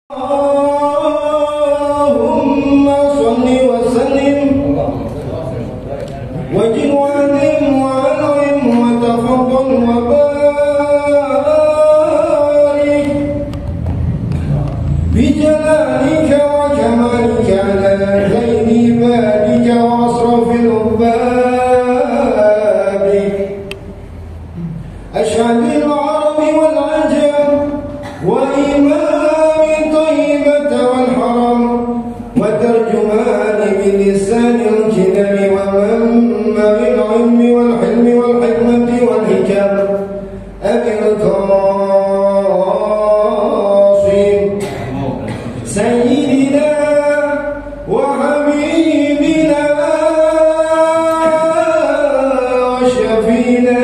اللهم صل وسلم وجل وعلم وأنعم وتفضل وبارك بجلالك وجمالك على خير عبادك وأشرف العباد أشهد العرب والعجم وإمام طيبة والحرم وترجمان بلسان الكلام ومنبع العلم والحلم والحكمة والحكم أبي القاسم سيدنا وحبيبنا وشفينا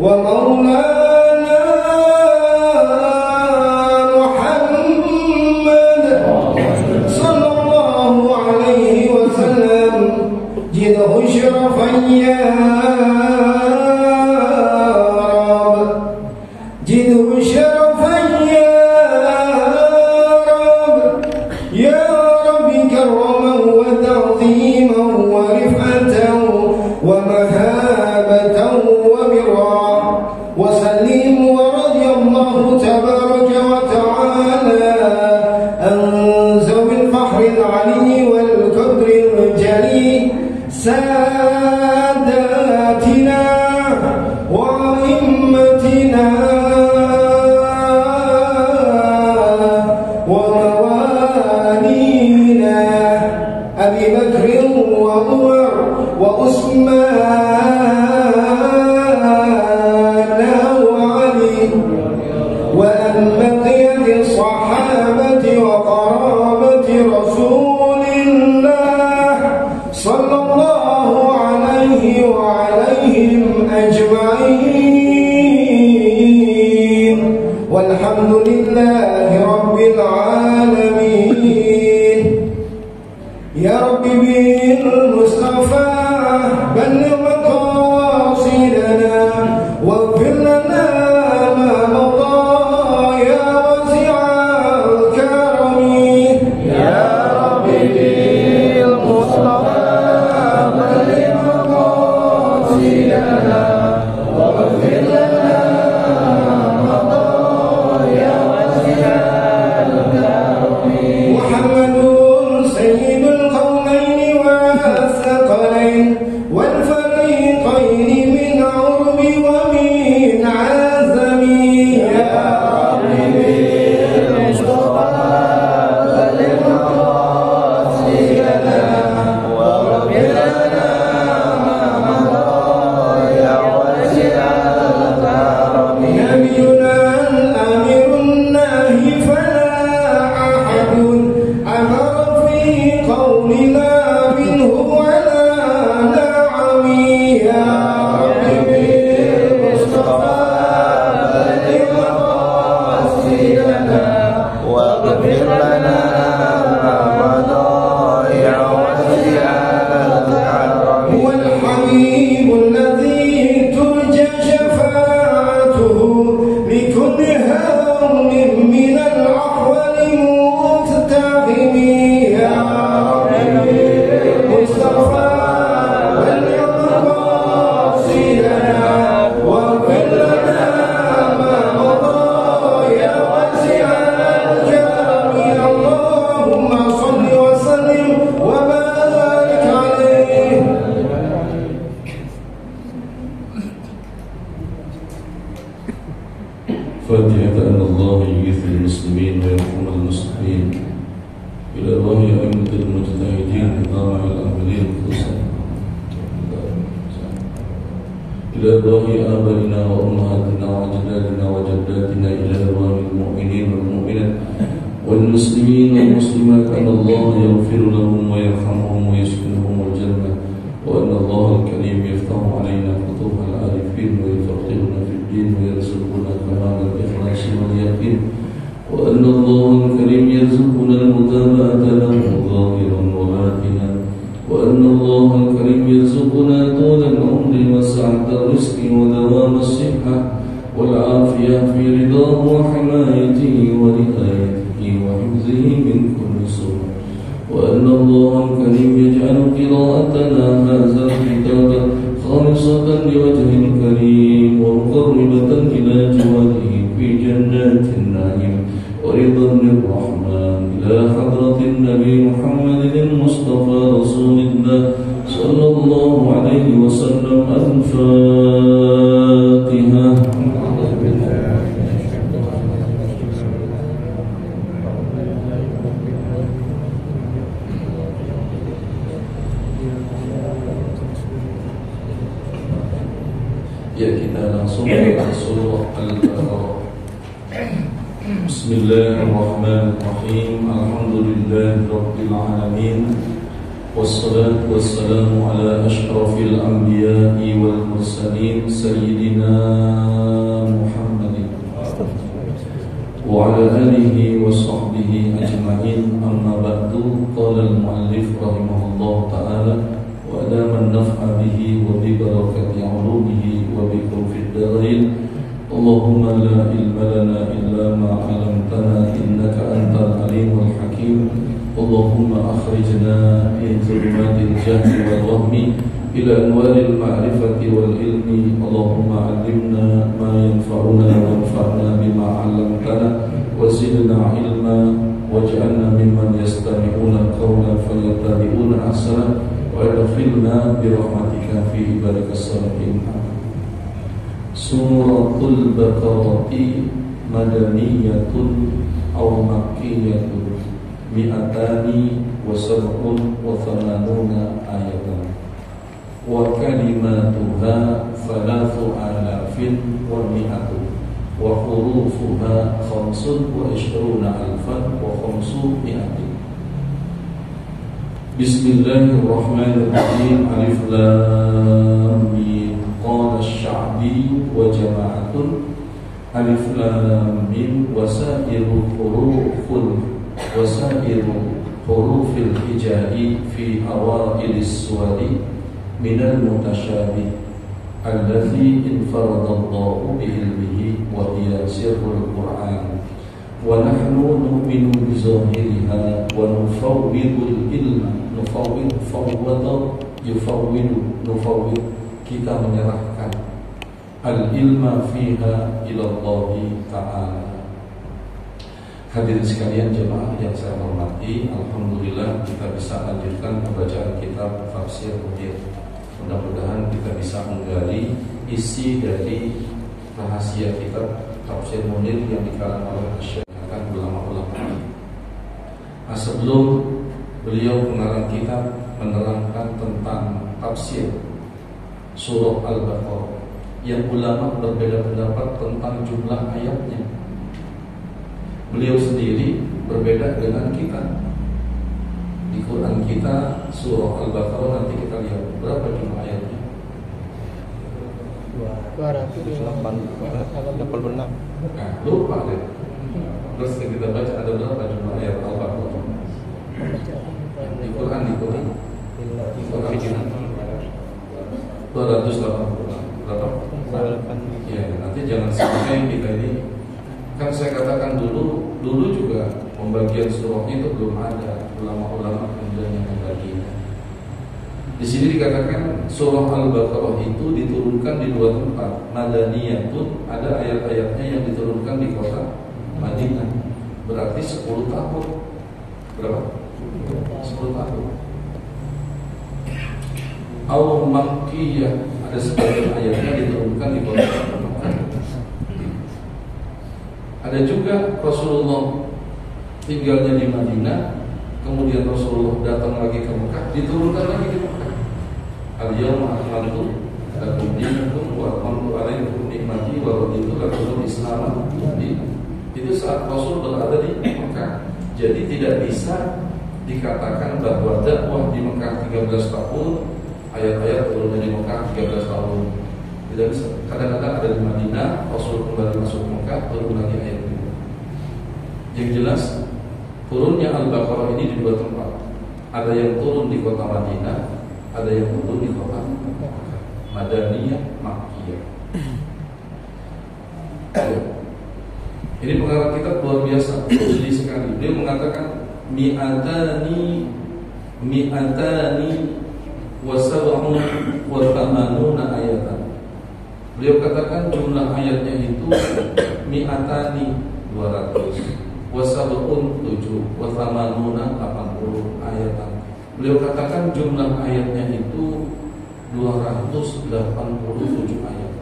ومولانا محمد صلى الله عليه وسلم جده شرفا يا رب جده شرفا يا رب كرما وتعظيما ورفعة ومهابة وبرا وسلم ورضي الله تبارك وتعالى عن ذوي الفخر العلي والقدر الجلي ساداتنا وأئمتنا وموالينا أبي بكر وعمر وعثمان وعلي وأن بقية الصحابة وقرابة رسول الله صلى الله عليه وعليهم أجمعين والحمد لله رب العالمين. يا رب بالمصطفى بلغ مقاصدنا واغفر لنا ما مضى يا واسع الكرم. يا رب بالمصطفى بلغ مقاصدنا واغفر لنا ما مضى يا واسع الكرم. محمد سيد القومين والثقلين والفريقين من عرب ومن عزم. يا رب بالمصطفى بلغ مقاصدنا واغفر لنا ما مضى يا واسع الكرم. نبينا الأمير الناهي فلا أحد أمر في قولنا منه ولا نعم. يا رب بالمصطفى بلغ مقاصدنا واغفر لنا ما مضى يا واسع الكرم. هو الحبيب الذي ترجى شفاعته لكل هون من الأحوال مقتحم. يا رب بالمصطفى بلغ مقاصدنا واغفر لنا ما مضى يا واسع الكرم. اللهم صل وسلم وبارك عليه. فاتحة أن الله يغيث المسلمين ويرحم المسلمين إلى الله أئمة المجتهدين إطاعة العاملين خصوصا إلى الله آبائنا وأمهاتنا وأجدادنا وجداتنا إلى الله المؤمنين والمؤمنات والمسلمين والمسلمات أن الله يغفر لهم ويرحمهم ويسكنهم الجنة وأن الله الكريم يفتح علينا فتوح العارفين ويفقهنا في الدين ويرزقنا كمال الإخلاص واليقين وأن الله الكريم يرزقنا المتابعة له ظاهرا وباطنا وأن الله الكريم يرزقنا طول العمر وسعة الرزق ودوام الصحة والعافية في رضاه وحمايته جنات النعيم ورضا الرحمن إلى حضرة النبي محمد المصطفى رسول الله صلى الله عليه وسلم. الفاتحة. Ya, kita langsung ke surah Al-Baqarah. Bismillahirrahmanirrahim. Alhamdulillahirabbil alamin. Wassalatu wassalamu ala asyrafil anbiya'i wal mursalin sayyidina Muhammadin wa ala alihi wa sahbihi ajma'in. Amma ba'du. Qala al-muallif rahimahullah ta'ala wa adama an-naf'a bihi wa bi barakati 'ulumihi wa bikum fid darain. Allahumma la ilma lana illa ma 'allamtana innaka antal alimul hakim. Allahumma akhrijna min zulumatil jahli wal wahmi ila anwaril ma'rifati wal ilmi. Allahumma 'allimna ma yanfa'una wanfa'na bima 'allamtana wa zidna ilma waj'alna mimman yastami'una al-qawla fayattabi'una ahsana wa adkhilna bi rahmatika fi ibadikas salihin. Suratul Baqarah madaniyatun aw makkiyatun mi'atani wa sab'un wa thamanuna ayatan wa kalimatuha thalathu alafin wa mi'atu wa hurufuha khamsun wa ishruna alfan wa khamsu mi'atin. Bismillahirrahmanirrahim. Alif lam mim. Qala asy-sya'bi wa jama'atun. Alif lam mim wasairu hurufil hijai fi awailis suwari minal mutasyabih alladhi infaradallahu bi'ilmihi wa hiya sirrul Qur'an wa nahnu nu'minu bizahiriha wa nufawwidul ilma nufawwid kita menyerahkan al-ilma fiha ilallahi ta'ala. Hadirin sekalian jemaah yang saya hormati, alhamdulillah kita bisa lanjutkan pembacaan kitab Tafsir Munir. Mudah-mudahan kita bisa menggali isi dari rahasia kitab Tafsir Munir yang dikarang oleh masyarakat ulama-ulama. Sebelum beliau pengarang kitab menerangkan tentang tafsir surah Al-Baqarah yang ulama berbeda pendapat tentang jumlah ayatnya. Beliau sendiri berbeda dengan kita. Di Quran kita surah Al-Baqarah nanti kita lihat berapa jumlah ayatnya. 286. Nah, lupa deh. Terus kita baca ada berapa jumlah ayat Al-Baqarah di Quran 280 berapa? Ya, nanti jangan sampai kita ini, kan saya katakan dulu juga pembagian surah itu belum ada, ulama-ulama kemudian yang membagi. Di sini dikatakan surah Al-Baqarah itu diturunkan di dua tempat. Madaniyah pun ada ayat-ayatnya yang diturunkan di kota Madinah. Berarti 10 tahun. Berapa? 10 tahun. Al-Makkiyah ada sebagian ayatnya diturunkan di kota Mekah. Ada juga Rasulullah tinggalnya di Madinah, kemudian Rasulullah datang lagi ke Mekah, diturunkan lagi di Mekah. Al-yawma akmaltu lakum dinakum wa atmamtu alaikum nikmati wa raditu lakum Islam. Itu saat Rasul berada di Mekah. Jadi tidak bisa dikatakan bahwa dakwah di Mekah 13 tahun, ayat-ayat turunnya di Mekah 13 tahun. Tidak bisa. Kadang-kadang ada di Madinah, Rasul kembali masuk Mekah, turun lagi ayat itu. Yang jelas, turunnya Al-Baqarah ini di dua tempat. Ada yang turun di kota Madinah, ada yang turun di kota Mekah. Madaniyah, Makkiyah. Ini pengarang kitab luar biasa, jeli sekali. Dia mengatakan mi'atani wa sab'un wa thamanuna ayatan. Beliau katakan jumlah ayatnya itu mi'atani 200, wa sab'un 7, wa thamanuna 80 ayatan. Beliau katakan jumlah ayatnya itu 287 ayat.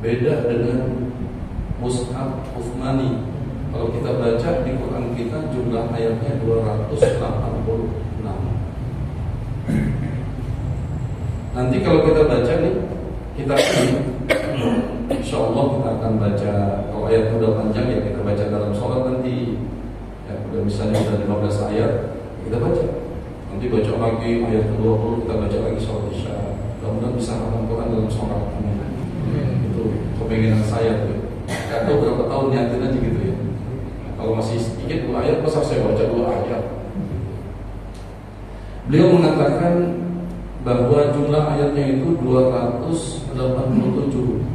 Beda dengan Mushaf Utsmani. Kalau kita baca di Quran kita jumlah ayatnya 286. Nanti kalau kita baca nih, kita insya Allah kita akan baca. Kalau ayatnya udah panjang ya kita baca dalam sholat nanti. Ya, udah misalnya udah 15 ayat kita baca. Nanti baca lagi ayat ke-20 kita baca lagi sholat isya. Mudah-mudahan bisa hafal Quran dalam sholat. Itu kepengenan saya tuh. Gak tahu berapa tahun niatin aja gitu ya. Kalau masih sedikit 2 ayat, masa saya baca 2 ayat. Beliau mengatakan bahwa jumlah ayatnya itu 287.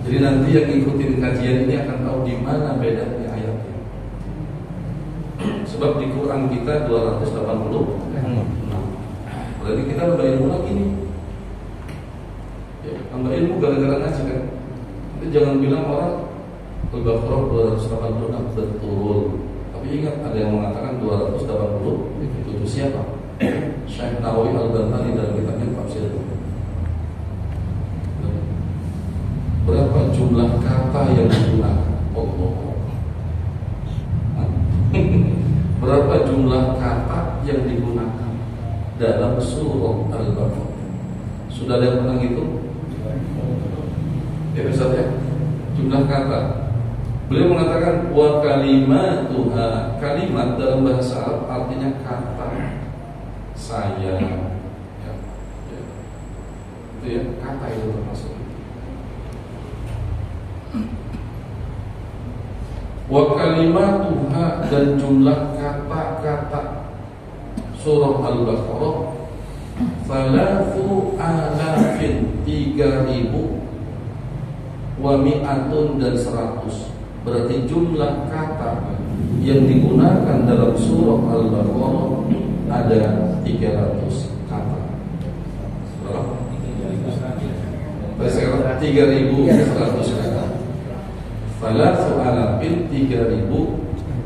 Jadi nanti yang ikutin kajian ini akan tahu di mana bedanya ayatnya. Sebab di Quran kita 280. Berarti kita nambah ilmu lagi nih. Ya, nambah ilmu gara-gara ngaji kan. Itu jangan bilang orang Al-Baqarah 286 betul. Tapi ingat ada yang mengatakan 280 itu siapa? Syekh Nawawi Al-Bantani dalam kitabnya Tafsir. Berapa jumlah kata yang digunakan? Allah. Berapa jumlah kata yang digunakan dalam surah Al-Baqarah? Sudah ada yang pernah gitu? Ya Ustaz ya. Jumlah kata. Beliau mengatakan wa kalimatuha, kalimat dalam bahasa Arab artinya kata. Saya ya, itu ya, kata itu termasuk. Wa kalimatuha, dan jumlah kata-kata surah Al-Baqarah 3,000 wa mi'atun dan 100. Berarti jumlah kata yang digunakan dalam surah Al-Baqarah ada 300 kata. Berapa? 3.100 kata. Falatu alafin 3.000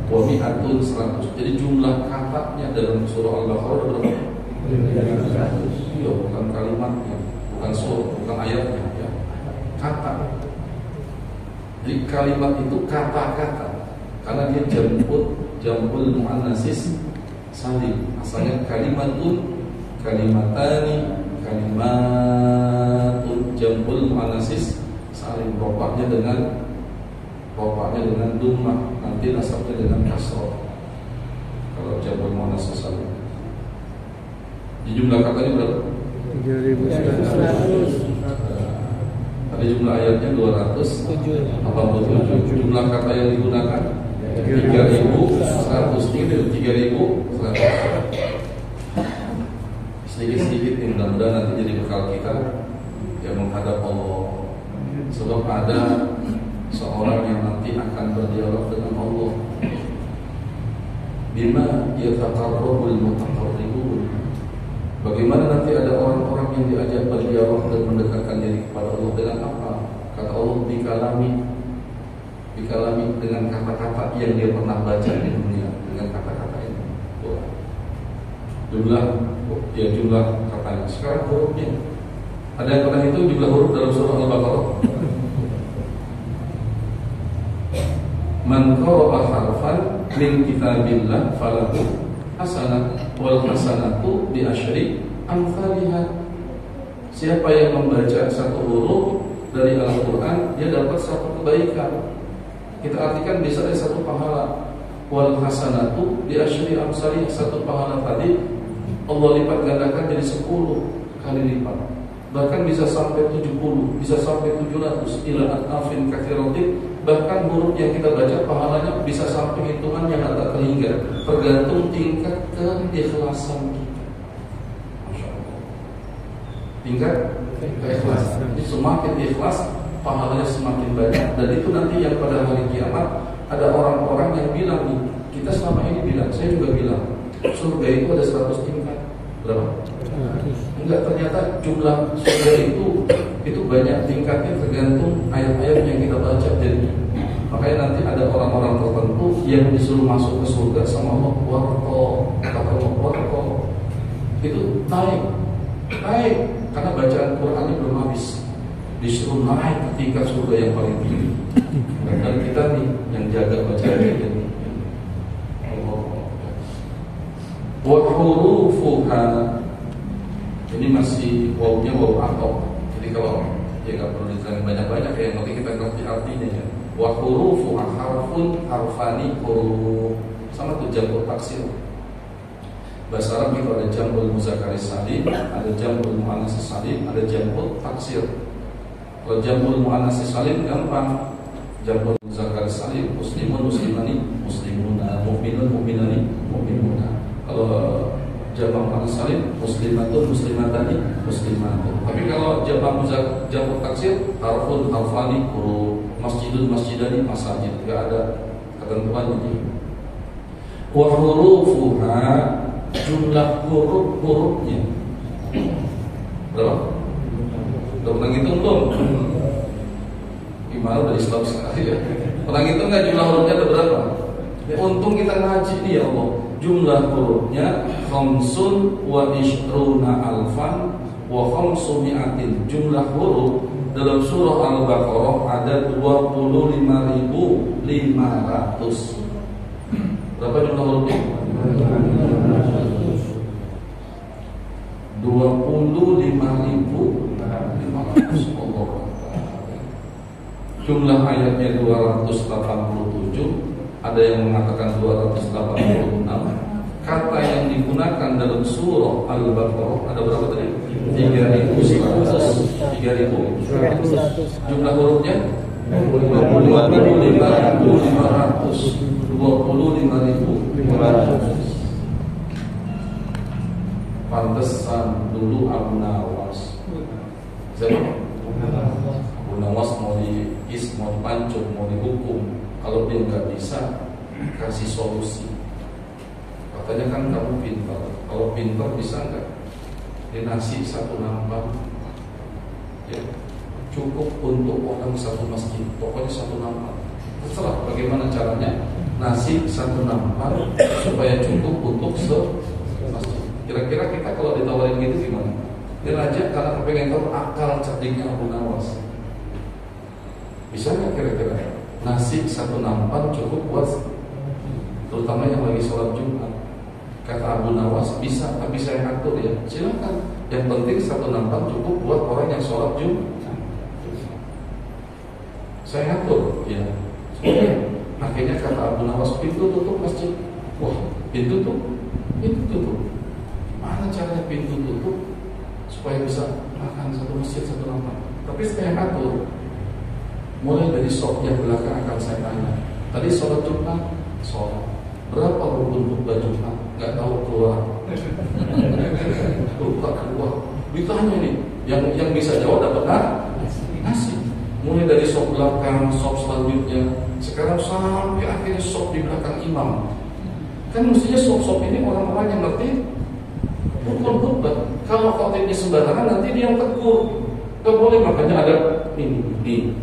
wa mi'atun 100. Jadi jumlah katanya dalam surah Al-Baqarah berapa? 300. Ya, bukan kalimatnya, bukan surah, bukan ayatnya ya. Kata. Jadi kalimat itu kata-kata, karena dia jambul muannatsis salim. Asalnya kalimatun, kalimatani, kalimatun, jambul muannatsis salim. Rofa'nya dengan dhammah, nanti nasabnya dengan kasrah. Kalau jambul muannatsis salim. Di jumlah katanya berapa? 3.100. Ada jumlah ayatnya 287. Jumlah kata yang digunakan 3.100. 3.100. Sedikit-sedikit nih, mudah-mudahan nanti jadi bekal kita yang menghadap Allah. Sebab ada seorang yang nanti akan berdialog dengan Allah. Bima yataqarrabul mutaqarribun. Bagaimana nanti ada orang-orang yang diajak berdialog dan mendekatkan diri kepada Allah dengan apa? Kata Allah, bikalami dengan kata-kata yang dia pernah baca di dunia, dengan kata-kata ini. Jumlah katanya. Sekarang hurufnya. Ada yang pernah itu jumlah huruf dalam surah Al-Baqarah? Man qara'a harfan min kitabillah falahu hasanah wal hasanatu bi asyri amsalihah. Siapa yang membaca satu huruf dari Al-Quran, dia dapat satu kebaikan. Kita artikan bisa ada satu pahala. Wal hasanatu bi asyri amsalihah, satu pahala tadi Allah lipat gandakan jadi 10 kali lipat. Bahkan bisa sampai 70, bisa sampai 700 ila atafin katsiratin. Bahkan huruf yang kita baca pahalanya bisa sampai hitungan yang agak terhingga, tergantung tingkat keikhlasan kita. Masya Allah. Tingkat keikhlasan. Jadi semakin ikhlas, pahalanya semakin banyak. Dan itu nanti yang pada hari kiamat ada orang-orang yang bilang nih, kita selama ini bilang, saya juga bilang, surga itu ada 100 tingkat. Berapa? Enggak, ternyata jumlah surga itu banyak tingkatnya tergantung ayat-ayat yang kita baca. Jadi makanya nanti ada orang-orang tertentu yang disuruh masuk ke surga sama Allah, kata Allah warqa, itu naik karena bacaan Qurannya belum habis, disuruh naik ke tingkat surga yang paling tinggi. Dan kita nih yang jaga bacaan kita. Wa hurufuha, ini masih wawunya wawu atau. Jadi kalau ya nggak perlu dijelaskan banyak-banyak ya, nanti kita ngerti artinya ya. Wa hurufuha harfun harfani huruf, sama tuh jampur taksir. Bahasa Arab itu ada jampur muzakkar salim, ada jampur muannats salim, ada jampur taksir. Kalau jampur muannats salim gampang, jampur muzakkar salim muslimun muslimani muslimuna, mukminun mukminani mukminuna. Kalau jamak muannats salim muslimatun muslimatani muslimatun. Tapi kalau jamak jamak taksir harfun harfani huruf, masjidun masjidani masajid, enggak ada ketentuan ini. Wa hurufuha, jumlah huruf-hurufnya berapa? Udah pernah ngitung belum? Gimana udah Islam sekali ya? Pernah ngitung nggak jumlah hurufnya ada berapa? Ya, untung kita ngaji nih ya Allah. Jumlah hurufnya khamsun wa ishruna alfan wa khamsumi'atin. Jumlah huruf dalam surah Al-Baqarah ada 25.500. Berapa jumlah hurufnya? 25.500. Allah. Jumlah ayatnya 287. Ada yang mengatakan 286. Kata yang digunakan dalam surah Al-Baqarah ada berapa tadi? 3.100. Jumlah hurufnya 25.500. Pantesan dulu Abu Nawas. Siapa? Abu Nawas mau dipancung, mau dihukum. Kalau dia nggak bisa kasih solusi. Katanya kan kamu pintar. Kalau pintar bisa nggak dinasi satu nampan? Ya, cukup untuk orang satu masjid. Pokoknya satu nampan. Terserah bagaimana caranya. Nasi satu nampan supaya cukup untuk masjid. Kira-kira kita kalau ditawarin gitu gimana? Dia raja karena kepengen tahu akal cerdiknya Abu Nawas. Bisa nggak kira-kira? Nasi satu nampan cukup buat, terutama yang lagi sholat Jumat. Kata Abu Nawas, bisa, tapi saya atur ya. Silakan. Yang penting satu nampan cukup buat orang yang sholat Jumat. Saya atur, ya. Akhirnya kata Abu Nawas, pintu tutup masjid. Wah, pintu tutup. Mana caranya pintu tutup supaya bisa makan satu masjid satu nampan? Tapi saya atur. Mulai dari sop yang belakang akan saya tanya. Tadi sholat Jumat, sholat. Berapa rukun khutbah Jumat? Gak tahu keluar. Lupa keluar. Ditanya nih, yang bisa jawab dapat nasi. Mulai dari sop belakang, sop selanjutnya. Sekarang sampai akhirnya sop di belakang imam. Kan mestinya sop-sop ini orang-orang yang ngerti rukun khutbah. Kalau khotibnya sembarangan nanti dia yang tegur. Gak boleh, makanya ada ini.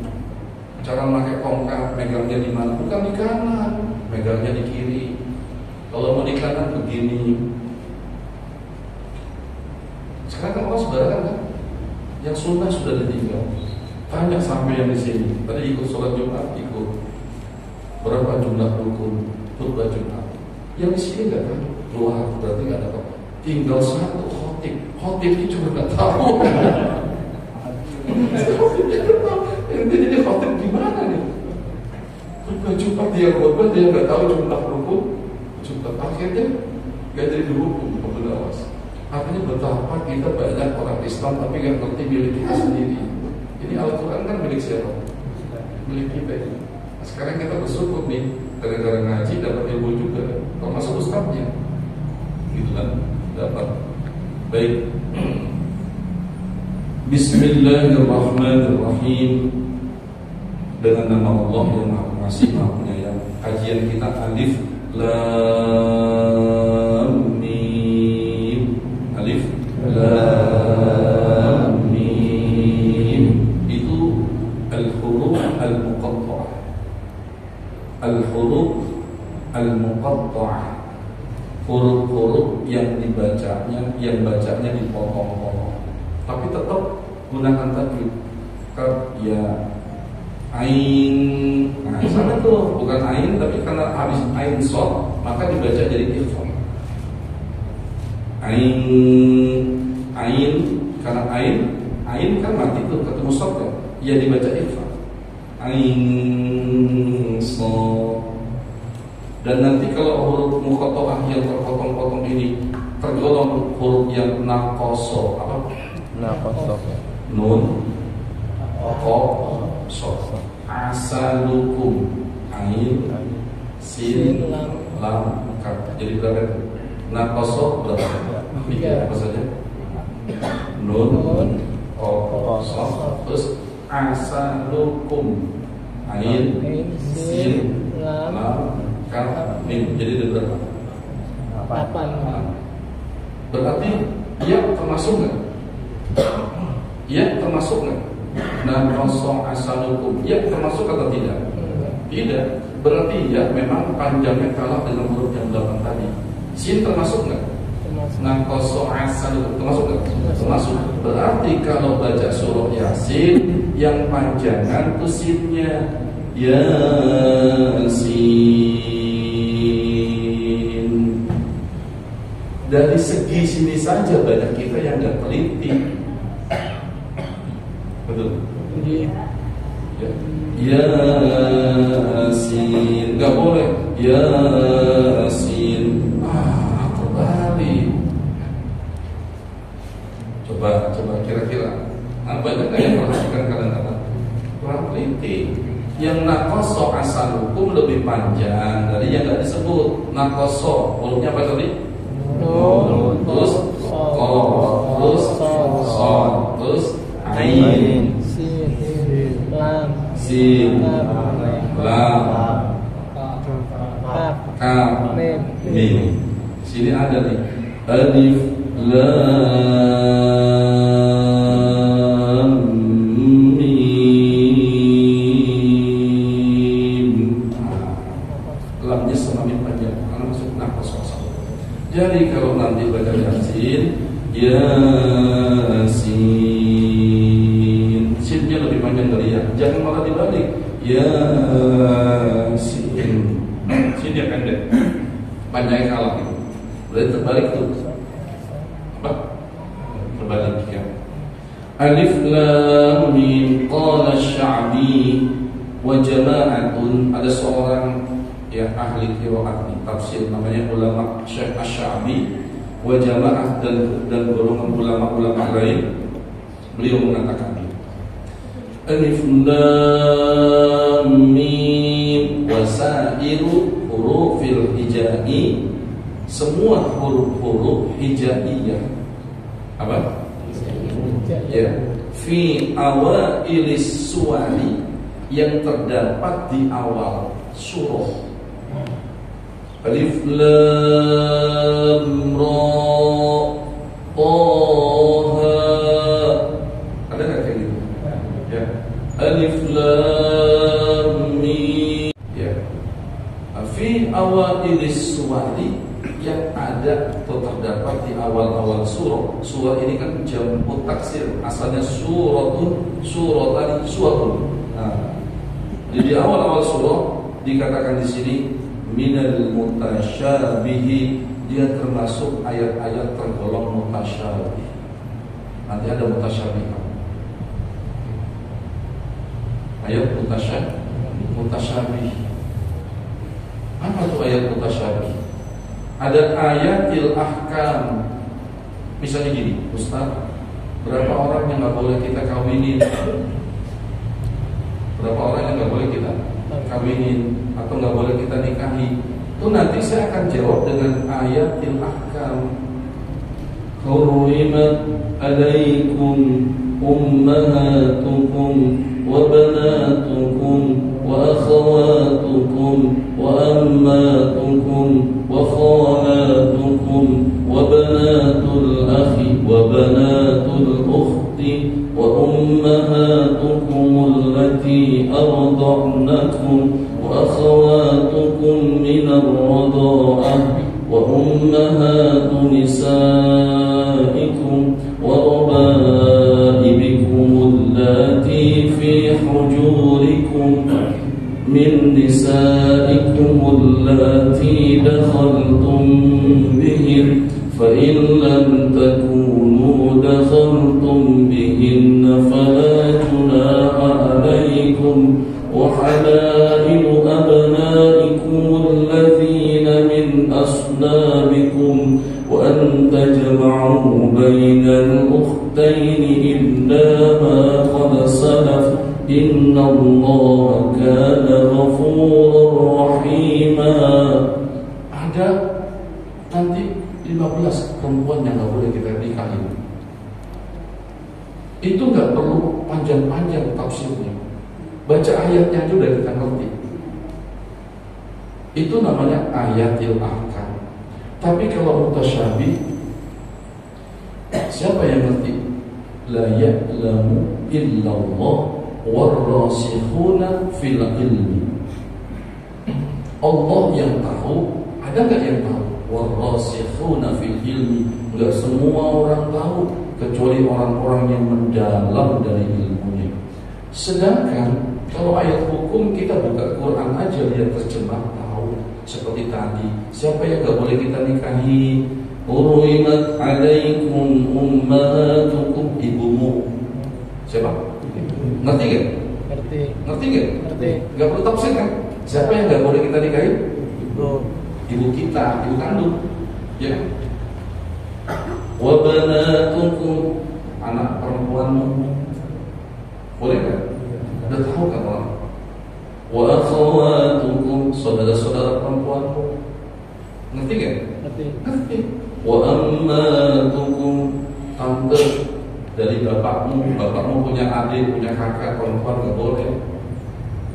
Cara memakai tongkat, megangnya di mana? Bukan di kanan, megangnya di kiri. Kalau mau di kanan begini. Sekarang kan orang sembarangan kan? Yang sunnah sudah ditinggal. Tanya sampai yang di sini. Tadi ikut sholat Jumat, ikut. Berapa jumlah rukun khutbah Jumat? Yang di sini nggak tahu. Keluar berarti nggak dapat. Tinggal satu khotib. Khotibnya juga nggak tahu. Ini khotib gimana nih? Khutbah Jumat dia khutbah, dia nggak tahu jumlah rukun Jumat. Akhirnya nggak jadi dihukum Abu Nawas. Artinya betapa kita banyak orang Islam tapi nggak ngerti milik kita sendiri. Ini Al-Quran kan milik siapa? Milik kita. Nah, sekarang kita bersyukur nih, gara-gara ngaji dapat ilmu juga, termasuk ustadznya, gitu kan? Dapat. Baik. Bismillahirrahmanirrahim. Dengan nama Allah yang Maha Pengasih Maha Penyayang. Kajian kita alif lam mim. Alif lam mim. muqatta'ah. Al-huruf al-muqatta'ah, huruf-huruf yang bacanya dipotong-potong, tapi tetap gunakan tajwid. Ya, ain, nah sama tuh, bukan ain tapi karena habis ain shad maka dibaca jadi ikhfa. Ain karena ain kan mati tuh, ketemu shad kan, ya dibaca ikhfa. Ain shad. Dan nanti kalau huruf muqatta'ah yang terpotong-potong ini tergolong huruf yang naqasa, apa? Naqasa. Nun, qaf, asalukum, ain, sin, lam, kaf. Jadi berapa itu? Naqasa berapa? 3 apa saja? Nun, qaf, terus asalukum, ain, sin, lam, mim. Jadi ada berapa? 8. Berarti ya termasuk nggak? Ya termasuk nggak? Nah, kosong asalukum ya termasuk atau tidak? Tidak. Berarti ya memang panjangnya kalah dengan huruf yang 8 tadi. Sin termasuk nggak? Nah, kosong asalukum termasuk nggak? Termasuk. Berarti kalau baca surah Yasin yang panjangan tuh sinnya. Yasin. Dari segi sini saja banyak kita yang nggak teliti, betul? Yasin, nggak boleh. Yasin, terbalik. Coba kira-kira, banyak nggak yang perhatikan kalian kurang teliti? Yang naqasa asalukum lebih panjang dari yang nggak disebut. Naqasa hurufnya apa tadi? Nun, terus qaf, terus shad, terus ain, sin, lam, kaf, mim. Sini ada nih alif, lam, mim. Lamnya semakin panjang karena masuk naqasa. Jadi kalau nanti baca Yasin, Yasin, sinnya lebih panjang dari ya. Jangan malah dibalik. Yasin, sinnya pendek, panjangnya kalah gitu. Berarti terbalik tuh. Apa? Terbalik ya. Alif lam mim qala asy-Sya'bi wa jama'atun. Ada seorang ya ahli qiraat tafsir namanya ulama Syekh Asy-Sya'bi wa jamaah dan golongan ulama-ulama lain. Beliau mengatakan alif lam mim wasairu hurufil hijai, semua huruf-huruf hijaiyah. Apa? Ya, fi awailis suwari, yang terdapat di awal surah. Alif lam ra taha. Ada nggak kayak gitu? Ya. Alif lam mim. Ya. Fi awailis suwari, yang ada atau terdapat di awal-awal surah. Surah ini kan jamu taksir, asalnya suratun, suratani, suratun. Nah, di awal-awal surah dikatakan di sini minal mutasyabihi, dia termasuk ayat-ayat tergolong mutasyabih. Nanti ada mutasyabih. Ayat mutasyabih. Apa tuh ayat mutasyabih? Ada ayatil ahkam. Misalnya gini, Ustaz, berapa orang yang nggak boleh kita kawinin? Berapa orang yang nggak boleh kita kawinin atau nggak boleh kita nikahi? Itu nanti saya akan jawab dengan ayatil ahkam. Hurrimat alaikum ummahatukum wa banatukum wa akhawatukum wa ammatukum wa khalatukum wa banatul akhi wa banatul ukhti wa ummahatukum allati اللاتي أرضعنكم وأخواتكم من الرضاعة وأمهات نسائكم وربائبكم اللاتي في حجوركم من نسائكم اللاتي دخلتم بهن فإن لم تكونوا دخلتم بهن فلا جناح عليكم وحلائل أبنائكم الذين من أصلابكم وأن تجمعوا بين الأختين إلا ما قد سلف إن الله كان غفورا رحيما. Ada nanti 15 perempuan yang gak boleh kita nikahi. Itu gak perlu panjang-panjang tafsirnya. Baca ayatnya aja udah kita ngerti. Itu namanya ayatil ahkam. Tapi kalau mutasyabih, siapa yang ngerti? La ya'lamu illallah warrasikhuna fil ilmi. Allah yang tahu, ada gak yang tahu? Warrasikhuna fil ilmi, enggak semua orang tahu kecuali orang-orang yang mendalam dari ilmunya. Sedangkan kalau ayat hukum kita buka Quran aja lihat terjemah tahu. Seperti tadi, siapa yang enggak boleh kita nikahi? Hurimat alaikum ummahatukum, ibumu. Siapa? Ngerti gak? Ngerti gak? Gak perlu tafsir kan? Siapa yang enggak boleh kita nikahi? Ibu kita, ibu kandung, ya. Wa banatukum, anak perempuanmu, boleh kan? Udah tahu kan orang? Wa akhawatukum, saudara-saudara perempuanmu, ngerti kan? Ngerti. Wa ammatukum, tante dari bapakmu punya adik, punya kakak perempuan nggak boleh.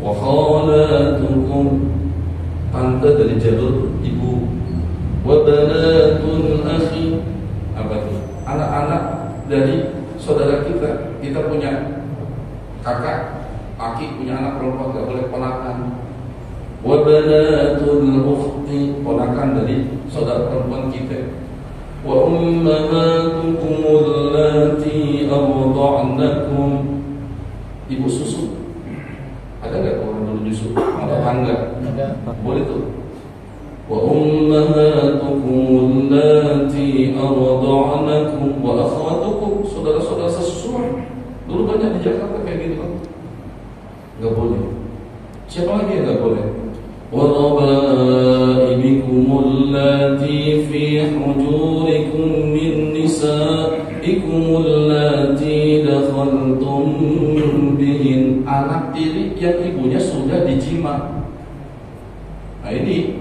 Wa khalatukum, tante dari jalur ibu. Wa banatul akhi, apa itu? Anak-anak dari saudara kita. Kita punya kakak laki, punya anak perempuan, gak boleh ponakan. Wa banatul ukhti, ponakan dari saudara perempuan kita. Wa ummahatukum allati arda'nakum, ibu susu. Ada gak orang dulu susu? Atau tangga? Boleh tuh. Wa ummahatukum allati arda'nakum wa akhawatukum, saudara-saudara sesusuan. Dulu banyak di Jakarta kayak gitu kan. Gak boleh. Siapa lagi yang gak boleh? Wa rabaibikum allati fi hujurikum min nisaikum allati dakhaltum bihin, anak tiri yang ibunya sudah dijima. Nah ini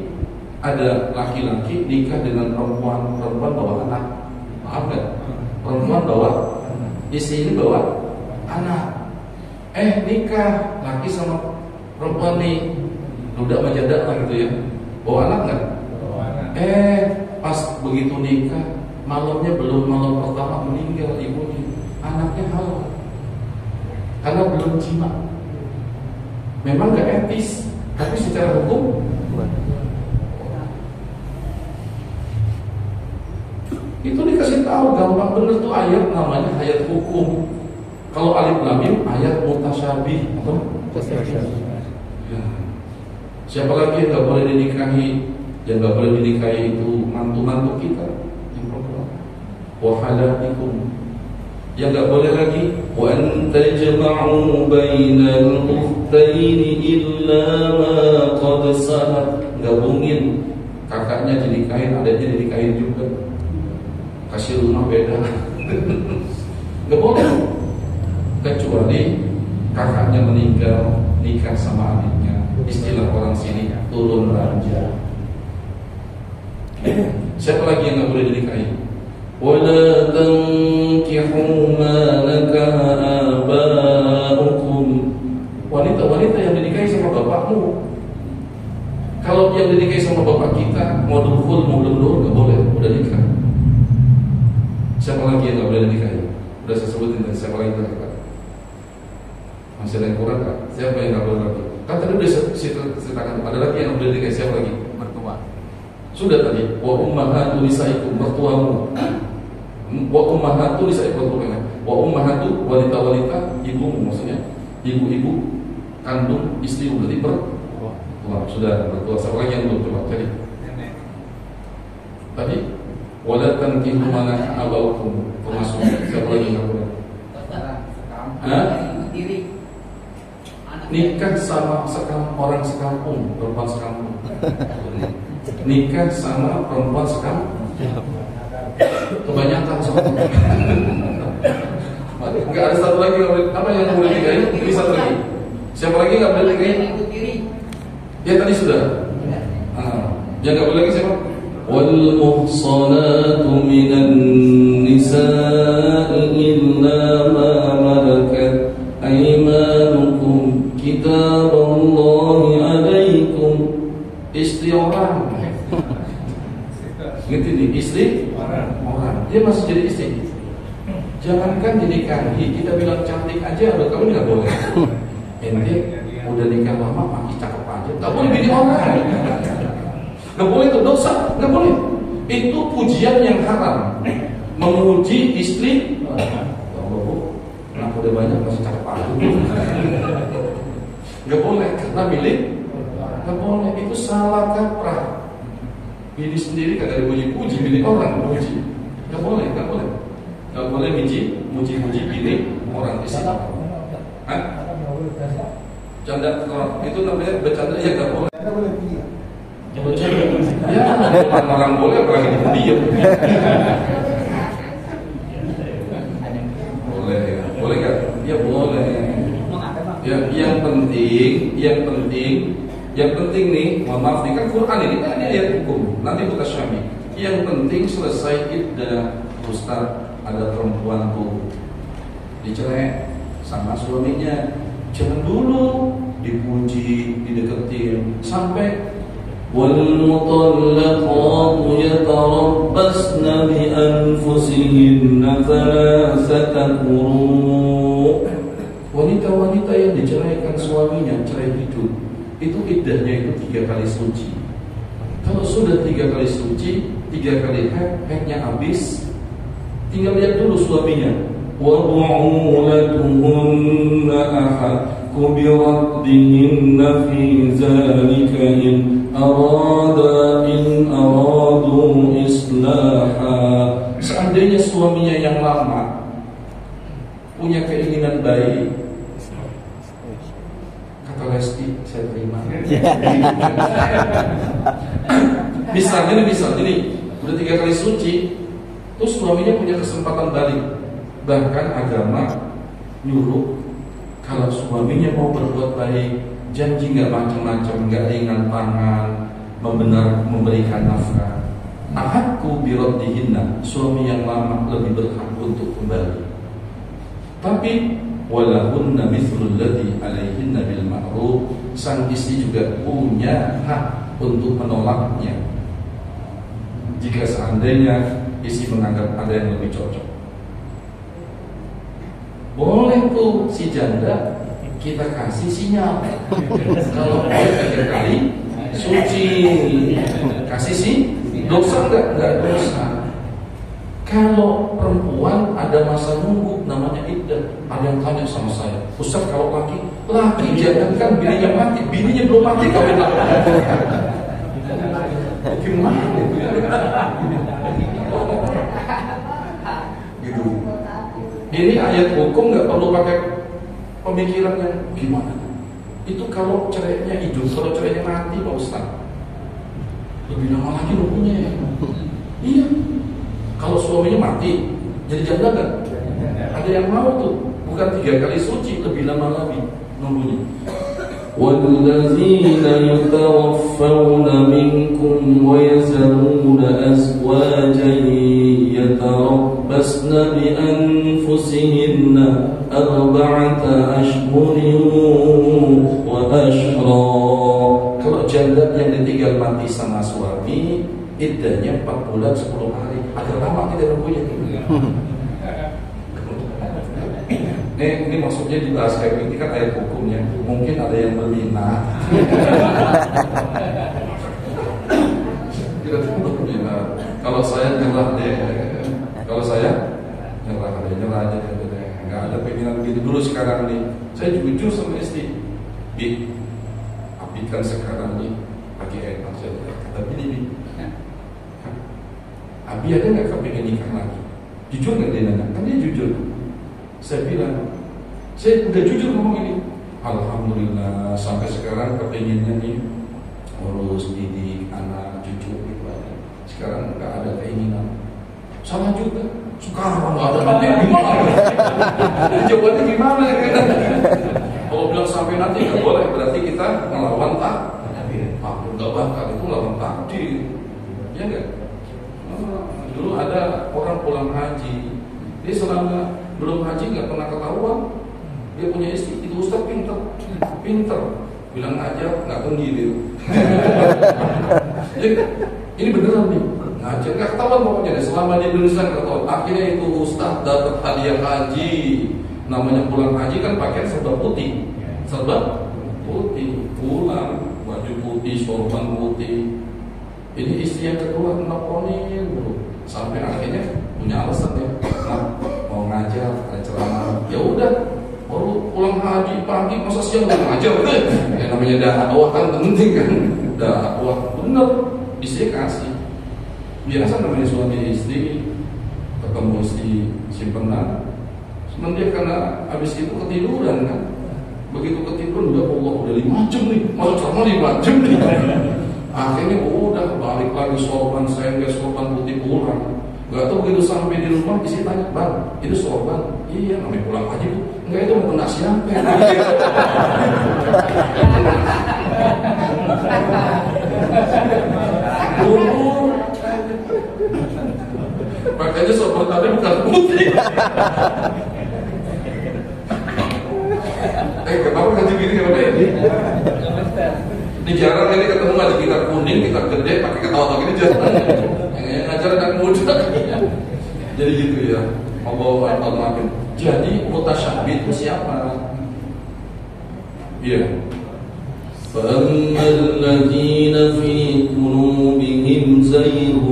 ada laki-laki nikah dengan perempuan bawa anak. Maaf kan? Perempuan bawa, istri ini bawa anak. Nikah laki sama perempuan nih, duda menjadak lah gitu ya. Bawa anak nggak? Pas begitu nikah, malamnya belum malam pertama meninggal ibunya, anaknya halal karena belum jima. Memang gak etis, tapi secara hukum itu dikasih tahu gampang bener tuh ayat, namanya ayat hukum. Kalau alif lam mim ayat mutasyabih atau ya. Siapa lagi yang gak boleh dinikahi? Yang gak boleh dinikahi itu mantu-mantu kita yang perempuan. Wa halaikum, yang gak boleh lagi wa an tajma'u bainal ukhtaini illa ma qad salaf, gabungin kakaknya dinikahin, adiknya dinikahin juga, kasih rumah beda. Gak boleh, kecuali kakaknya meninggal nikah sama adiknya, istilah orang sini turun raja. Siapa lagi yang gak boleh dinikahi? Wala tankihu ma nakaha aba'ukum, wanita-wanita yang dinikahi sama bapakmu. Kalau yang dinikahi sama bapak kita mau dukhul mau belum gak boleh, udah nikah. Siapa lagi yang gak boleh dinikahi? Udah saya sebutin tadi, siapa lagi yang masih ada yang kurang gak? Siapa yang nggak boleh lagi? Kan tadi udah ceritakan. Ada lagi yang boleh dikasih siapa lagi? Mertua. Sudah tadi. Wa ummahatu nisaikum, mertuamu. Wa ummahatu nisaikum, mertuamu. Wa ummahatu wanita-wanita ibumu, maksudnya ibu-ibu kandung istri berarti mertua. Sudah mertua. Siapa lagi yang belum coba? Jadi tadi wala tankihu ma abaukum, termasuk siapa lagi yang boleh? Nikah sama orang sekampung, perempuan sekampung. Nikah sama perempuan sekampung. Kebanyakan soalnya. Enggak ada satu lagi apa yang boleh nikahin? Ini satu lagi. Siapa lagi nggak boleh nikahin? Ya tadi sudah. Yang nggak boleh lagi siapa? Wal muhsanatu minan nisa'i illa ma malakat aymanukum kitaballahi alaikum. Istri orang. Ngerti nih, istri orang. Dia masih jadi istri. Jangankan dinikahi, kita bilang cantik aja, udah kamu nggak boleh. Ente udah nikah lama, makin cakep aja. Nggak boleh bini orang. Nggak boleh, itu dosa. Nggak boleh. Itu pujian yang haram. Memuji istri. Ya Allah bu, kenapa udah banyak masih cakep aja? Nggak boleh, karena milik. Nggak boleh, itu salah kaprah. Bini sendiri kagak dipuji-puji, bini orang puji. Nggak boleh, nggak boleh. Nggak boleh muji-muji bini orang istri. Hah? Canda itu namanya bercanda ya nggak boleh. Ya, orang boleh apalagi diam. Boleh ya, boleh nggak? Ya boleh. Ya, yang penting nih, mohon maaf nih kan Quran ini kan ayat hukum, nanti buka syami. Yang penting selesai iddah. Ustaz, ada perempuan tuh dicerai sama suaminya, jangan dulu dipuji, dideketin sampai wal mutallaqatu yatarabbasna bi anfusihinna thalathata quru'. Wanita-wanita yang diceraikan suaminya, cerai hidup, itu iddahnya itu 3 kali suci. Kalau sudah 3 kali suci, 3 kali haidnya habis, tinggal lihat dulu suaminya. Wa bu'ulatuhunna ahaqqu bi raddihinna fi zalika in aradu islaha. Seandainya suaminya yang lama punya keinginan baik, kata Lesti, saya terima. Misalnya ini udah 3 kali suci, terus suaminya punya kesempatan balik. Bahkan agama nyuruh kalau suaminya mau berbuat baik, janji nggak macam-macam, nggak ringan tangan, memberikan nafkah. Ahadku biraddihinna, suami yang lama lebih berhak untuk kembali. Tapi walahunna mithlul ladzi alaihinna bil ma'ruf, sang istri juga punya hak untuk menolaknya jika seandainya istri menganggap ada yang lebih cocok. Boleh tuh si janda kita kasih sinyal. Kalau boleh 3 kali suci, kasih sih, dosa enggak dosa. Kalau perempuan ada masa nunggu, namanya iddah. Ada yang tanya sama saya, Ustaz kalau laki jangankan bininya mati, bininya belum mati kawin lagi. Gimana itu? Gitu. Ini ayat hukum nggak perlu pakai pemikiran yang gimana. Itu kalau cerainya hidup, kalau cerainya mati Pak Ustaz, lebih lama lagi nunggunya ya. Iya. Kalau suaminya mati, jadi janda kan? Ada yang mau tuh, bukan 3 kali suci, lebih lama lagi nunggunya. وَالَّذِينَ يُتَوَفَّوْنَ مِنْكُمْ وَيَذَرُونَ أَزْوَاجًا يَتَرَبَّصْنَ بِأَنفُسِهِنَّ 4 أَشْهُرٍ وَأَشْرًا. Kalau janda yang ditinggal mati sama suami, iddahnya 4 bulan 10 hari. Agak lama kita nunggunya. Ini maksudnya dibahas kayak ini kan ayat hukumnya. Mungkin ada yang berminat. Kira-kira berminat. Kalau saya nyerah deh. Kalau saya nyerah aja deh. Nggak ada pengen begitu dulu sekarang nih. Saya jujur sama istri. Bi, Abi kan sekarang nih pakai enak saya kata Bi. Abi ada nggak kepengen nikah lagi? Jujur nggak dia nanya? Kan dia jujur. Saya bilang, saya udah jujur ngomong ini. Alhamdulillah sampai sekarang kepengennya nih urus didik anak cucu gitu aja. Sekarang nggak ada keinginan. Sama juga. Sekarang nggak ada nanti gimana? Jawabannya gimana? Kalau bilang sampai nanti nggak boleh, berarti kita melawan takdir. Nggak bakal itu melawan takdir. Ya nggak? Dulu ada orang pulang haji, dia selama belum haji nggak pernah ketahuan dia punya istri. Itu ustaz pinter, bilang aja nggak penggil. Jadi ini beneran nih, ngajar nggak ketahuan pokoknya. Selama dia Indonesia nggak ketahuan. Akhirnya itu ustaz dapat hadiah haji, namanya pulang haji kan pakaian serba putih, pulang baju putih, sorban putih. Ini istri yang kedua nelponin bro. Sampai akhirnya punya alasan ya, mau ngajar, ada ceramah. Ya udah, baru pulang haji pagi masa siang udah ngajar deh. Ya namanya dakwah kan penting kan, dakwah bener. Istri kasih. Biasa namanya suami istri ketemu istri simpenan. Cuman dia karena habis itu ketiduran kan. Begitu ketiduran udah 5 jam nih, malah ceramah 5 jam nih. Akhirnya udah balik lagi sorban putih pulang. Gak tau begitu sampai di rumah isi tanya, bang itu sorban? Iya namanya pulang haji tuh. Enggak itu mau kena siapa? Makanya sorban tadi bukan putih. Kenapa haji gini kenapa ya? Ini jarang ini ketemu ngaji kita kuning, kita gede, pakai ketawa gini jarang. Yang ngajar anak muda. Jadi gitu ya. Allah. Jadi mutasyabih itu siapa? Iya. فَأَمَّا الَّذِينَ فِي قُلُوبِهِمْ زَيْغٌ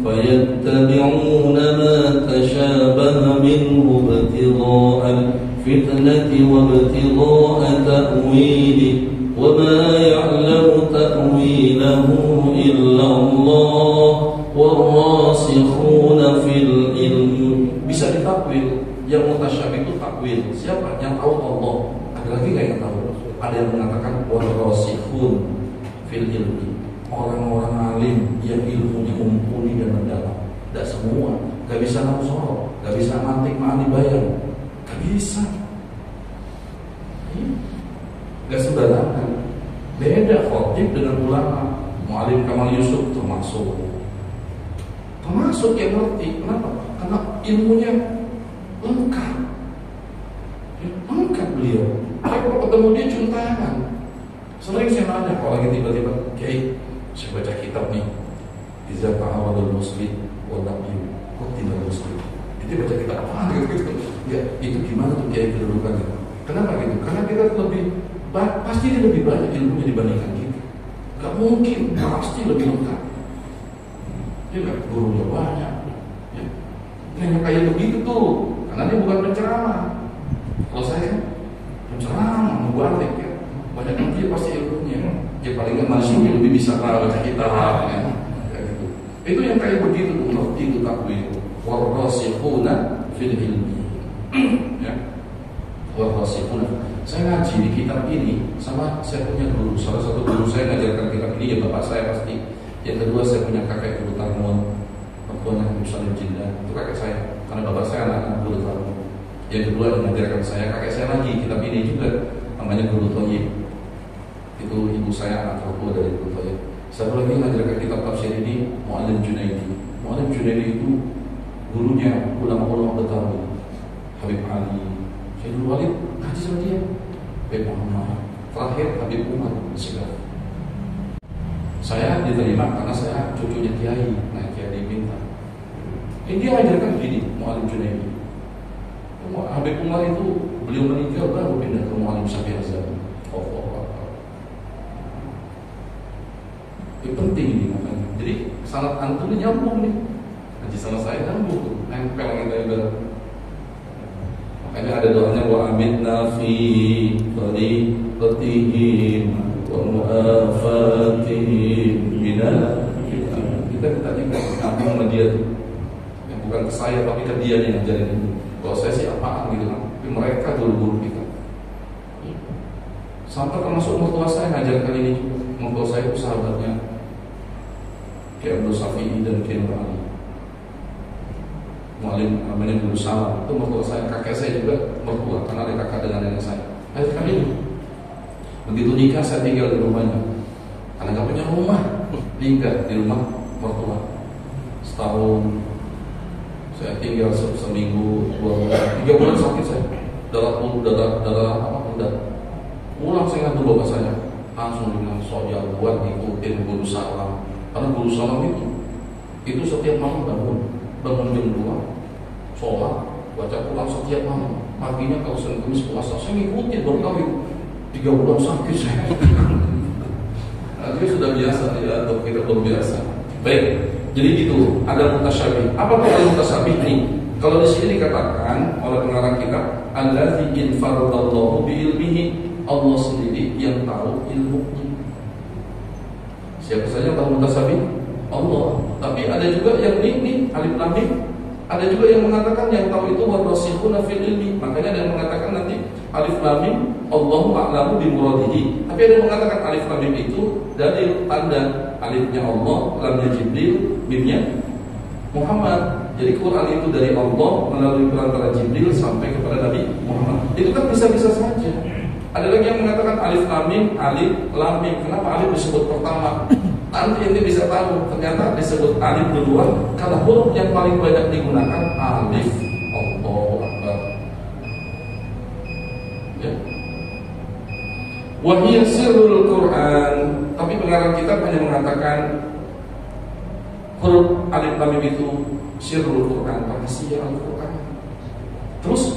فَيَتَّبِعُونَ مَا تَشَابَهَ مِنْهُ ابْتِغَاءَ الْفِتْنَةِ وَابْتِغَاءَ تَأْوِيلِهِ وَمَا يَعْلَمُ تَأْوِيلَهُ إِلَّا اللَّهُ وَالرَّاسِخُونَ فِي الْعِلْمِ. Bisa ditakwil. Yang mutasyabih itu takwil. Siapa? Yang tahu Allah. Ada lagi nggak yang tahu? Ada yang mengatakan warasikhun fil ilmi. Orang-orang alim yang ilmunya mumpuni dan mendalam. Tidak semua. Gak bisa nausoro. Gak bisa mantik ma'ani bayang. Gak bisa. Gak sembarangan. Beda khotib dengan ulama. Mu'alim Kamal Yusuf termasuk yang ngerti. Kenapa? Karena ilmunya lengkap. Lengkap beliau. Kalau ketemu dia cium tangan. Sering saya nanya kalau lagi tiba-tiba, Kiai, saya baca kitab nih. Iza ta'awadul muslim wa nabiyyu qutila muslim. Itu baca kitab apa gitu. Ya, itu gimana tuh Kiai kedudukannya? Kenapa gitu? Karena kita pasti dia lebih banyak ilmunya dibandingkan kita. Gak mungkin, pasti lebih lengkap. Dia gak gurunya banyak. Ya. Nah, kayak begitu tuh, karena dia bukan penceramah. Kalau saya penceramah, mubalik ya. Banyak dia pasti ilmunya. Ya paling nggak masih lebih bisa baca kitab ya. Kayak gitu. Itu yang kayak begitu tuh, ngerti itu takwil. Warasikhuna fil ilmi. Ya. Warasikhuna. Saya ngaji di kitab ini sama saya punya guru. Salah satu guru saya ngajarkan kitab ini ya bapak saya pasti. Yang kedua saya punya kakek guru Tarmon, Pertuanan Musalim Jinda. Itu kakek saya. Karena bapak saya anak guru Tarmon. Yang kedua yang mengajarkan saya kakek saya lagi kitab ini juga namanya Guru Thoyib. Itu ibu saya anak tertua dari Guru Thoyib. Satu lagi mengajarkan kitab tafsir ini Mu'alim Junaidi. Mu'alim Junaidi itu gurunya ulama-ulama Betawi, Habib Ali, Syekh Walid ngaji sama dia. Habib Muhammad, terakhir Habib Umar Segaf. Saya diterima karena saya cucunya Kiai. Nah Kiai diminta. Ini dia mengajarkan gini, Mu'alim Junaidi. Habib Umar itu beliau meninggal baru pindah ke Muallim Syafi'i Azhar. Ini penting ini makanya. Jadi sanad antum ini nyambung nih. Haji sanad saya nyambung, nempel kita ibarat. Makanya ada doanya wa amitna fi tariqatihim wa mu'afatihim bina. Kita tadi ngomong sama dia tuh. Yang bukan ke saya tapi ke dia yang ngajarin itu. Kalau saya sih apaan gitu kan. Tapi mereka guru-guru kita. Sampai termasuk mertua saya ngajarkan ini juga. Mertua saya itu sahabatnya Kiai Abdul Syafi'i dan Kiai Nur Ali. Muallim namanya Guru Salam. Itu mertua saya, kakek saya juga mertua karena ada kakak dengan nenek saya. Akhirnya ini. Begitu nikah saya tinggal di rumahnya. Karena nggak punya rumah, tinggal di rumah mertua. Setahun saya tinggal seminggu, 2 bulan, 3 bulan sakit saya. Darah udah. Pulang saya ngadu bapak saya, langsung bilang soal buat ngikutin Guru Salam. Karena Guru Salam itu setiap malam bangun jam 2, sholat, baca Quran setiap malam. Paginya kalau Senin Kamis puasa, saya ngikutin baru tahu 3 bulan sakit saya. Nah, itu sudah biasa ya, atau kita belum biasa. Baik, jadi gitu. Ada mutasyabih. Apa itu ada mutasyabih ini? Kalau di sini dikatakan oleh pengarang kitab, allazi infaradallahu bi ilmihi, Allah sendiri yang tahu ilmunya. Siapa saja yang tahu mutasyabih? Allah. Tapi ada juga yang ini alif lam mim. Ada juga yang mengatakan yang tahu itu warasikhuna fil ilmi. Makanya ada yang mengatakan nanti alif lam mim Allahu a'lamu bi muradihi. Tapi ada yang mengatakan alif lam mim itu dalil tanda, alifnya Allah, lamnya Jibril, mimnya Muhammad. Jadi Quran itu dari Allah melalui perantara Jibril sampai kepada Nabi Muhammad. Itu kan bisa-bisa saja. Ada lagi yang mengatakan alif lam mim, alif lam mim. Kenapa alif disebut pertama? Nanti ini bisa tahu ternyata disebut alif duluan karena huruf yang paling banyak digunakan alif. Allahu Akbar. Ya. Wa hiya sirrul Quran. Tapi pengarang kitab hanya mengatakan huruf alif lam mim itu sirrul Quran, rahasia Al-Quran. Terus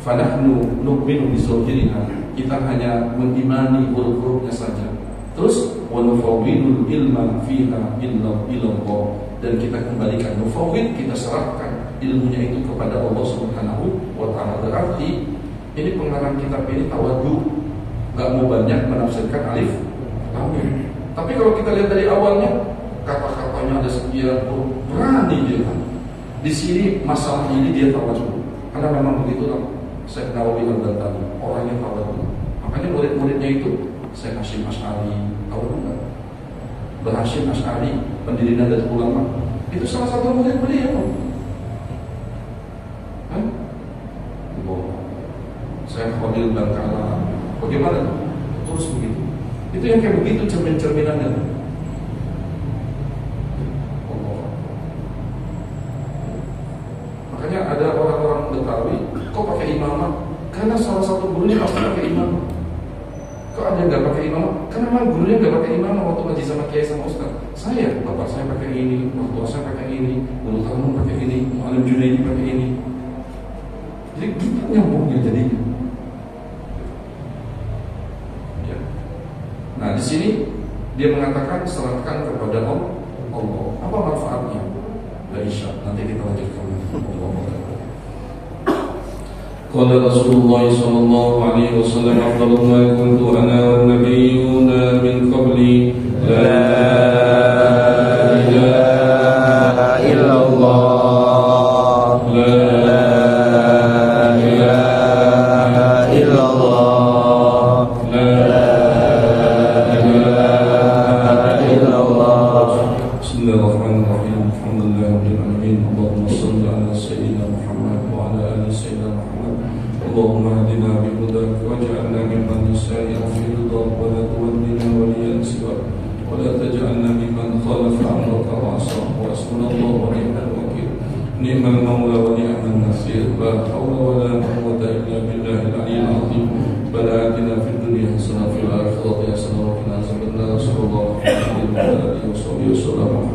fanahnu nu'minu bizawjiriha. Kita hanya mengimani huruf-hurufnya saja. Terus wa nufawwidul ilma fiha illa Allah, dan kita kembalikan nufawwid, kita serahkan ilmunya itu kepada Allah Subhanahu wa taala. Berarti ini pengarang kitab ini tawadhu, enggak mau banyak menafsirkan alif lam mim. Tapi kalau kita lihat dari awalnya, kata-katanya ada sekian huruf, berani dia kan. Di sini masalah ini dia tawadhu. Karena memang begitulah Syekh Nawawi Al-Bantani, orangnya tawadhu. Makanya murid-muridnya itu Syekh Hasyim Asy'ari, tahu enggak? Hasyim Asy'ari, pendiri Nahdlatul Ulama, itu salah satu murid beliau. Syekh Khalil Bangkala, bagaimana? Terus begitu. Itu yang kayak begitu cermin-cerminannya. Makanya ada orang-orang Betawi, kok pakai imamah? Karena salah satu gurunya pasti pakai imamah. Kok ada yang nggak pakai imamah? Karena memang gurunya nggak pakai imamah waktu ngaji sama kiai sama ustaz. Saya, bapak saya pakai ini, mertua saya pakai ini, guru kamu pakai ini, Muallim Junaidi pakai ini. Jadi gitu nyambungnya jadinya. Ya. Nah di sini dia mengatakan serahkan kepada Allah. Apa manfaatnya? Dari Isya. Nanti kita lanjutkan. Qala Rasulullah sallallahu alaihi wasallam, afdalu ma kuntu ana wan nabiyyuna min qabli la ilaha illallah, la ilaha illallah, la ilaha illallah. Bismillahirrahmanirrahim. Alhamdulillahirabbil alamin. Allahumma shalli ala sayyidina Muhammad wa ala ali sayyidina Muhammad. Allahumma hadina bihudaka waj'alna mimman yusari'u fi ridhaka wa la tuwallina waliyan siwak wa la taj'alna mimman khalafa amraka wa asah wa hasbunallahu wa ni'mal wakil. Ni'mal mawla wa ni'man nasir. La hawla wa la quwwata illa billahil aliyyil azim. Rabbana atina fid dunya hasanah wa fil akhirati hasanah wa qina adzabannar. Sallallahu alaihi wa sallam.